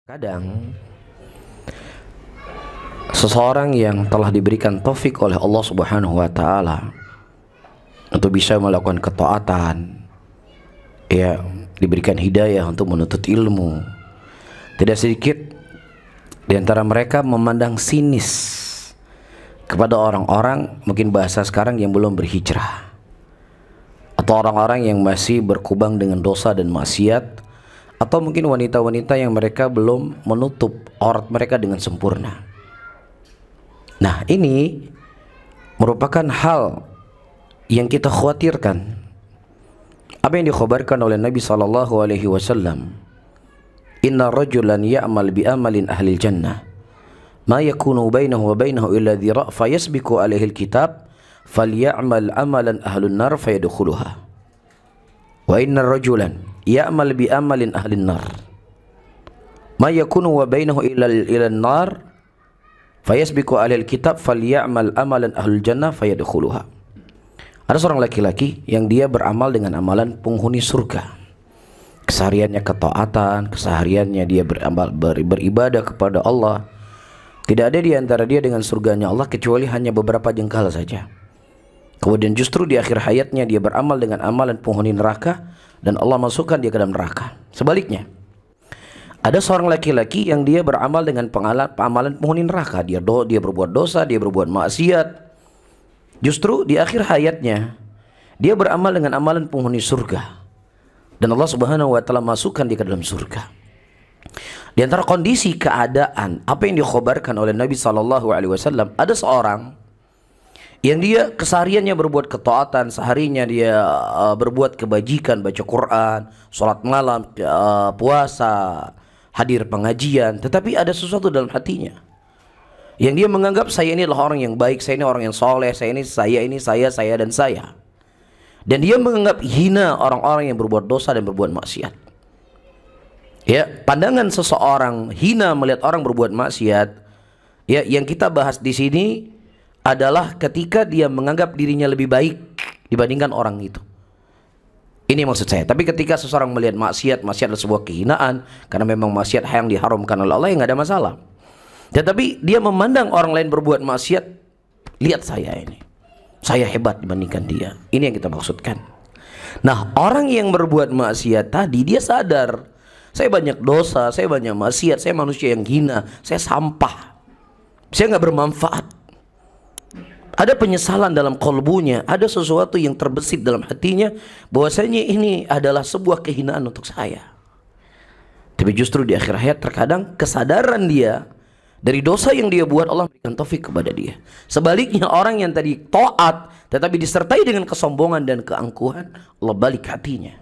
Kadang seseorang yang telah diberikan taufik oleh Allah Subhanahu wa taala untuk bisa melakukan ketaatan, ya, diberikan hidayah untuk menuntut ilmu. Tidak sedikit di antara mereka memandang sinis kepada orang-orang, mungkin bahasa sekarang, yang belum berhijrah, atau orang-orang yang masih berkubang dengan dosa dan maksiat, atau mungkin wanita-wanita yang mereka belum menutup aurat mereka dengan sempurna. Nah, ini merupakan hal yang kita khawatirkan. Apa yang dikhabarkan oleh Nabi SAW, inna rajulan ya'mal bi amalin ahlil jannah ma yakunu bainahu wa bainahu illa dhira' fayasbiqu alaihi alkitab falya'mal amalan ahlun nar fayadkhuluha wa inna rajulan ya'mal bi amalin ahlin nar ma yakunu wa bainahu ila nar fayasbiqu alaihi alkitab falya'mal amalan ahlul jannah fayadkhuluha. Ada seorang laki-laki yang dia beramal dengan amalan penghuni surga. Kesehariannya ketaatan, kesehariannya dia beribadah kepada Allah. Tidak ada di antara dia dengan surganya Allah kecuali hanya beberapa jengkal saja. Kemudian justru di akhir hayatnya dia beramal dengan amalan penghuni neraka dan Allah masukkan dia ke dalam neraka. Sebaliknya, ada seorang laki-laki yang dia beramal dengan amalan penghuni neraka. Dia berbuat dosa, dia berbuat maksiat. Justru di akhir hayatnya dia beramal dengan amalan penghuni surga dan Allah Subhanahu wa taala masukkan dia ke dalam surga. Di antara kondisi keadaan apa yang dikhabarkan oleh Nabi SAW, ada seorang yang dia kesehariannya berbuat ketaatan, seharinya dia berbuat kebajikan, baca Quran, sholat malam, puasa, hadir pengajian, tetapi ada sesuatu dalam hatinya yang dia menganggap saya ini adalah orang yang baik, saya ini orang yang soleh, saya dan saya. Dan dia menganggap hina orang-orang yang berbuat dosa dan berbuat maksiat. Ya, pandangan seseorang hina melihat orang berbuat maksiat, ya, yang kita bahas di sini adalah ketika dia menganggap dirinya lebih baik dibandingkan orang itu. Ini maksud saya. Tapi ketika seseorang melihat maksiat adalah sebuah kehinaan karena memang maksiat yang diharamkan oleh Allah, yang nggak ada masalah. Tetapi dia memandang orang lain berbuat maksiat, lihat saya ini, saya hebat dibandingkan dia. Ini yang kita maksudkan. Nah, orang yang berbuat maksiat tadi, dia sadar, saya banyak dosa, saya banyak maksiat, saya manusia yang hina, saya sampah, saya nggak bermanfaat. Ada penyesalan dalam kolbunya, ada sesuatu yang terbesit dalam hatinya bahwasanya ini adalah sebuah kehinaan untuk saya. Tapi justru di akhir hayat terkadang kesadaran dia dari dosa yang dia buat, Allah berikan taufik kepada dia. Sebaliknya, orang yang tadi taat tetapi disertai dengan kesombongan dan keangkuhan, Allah balik hatinya.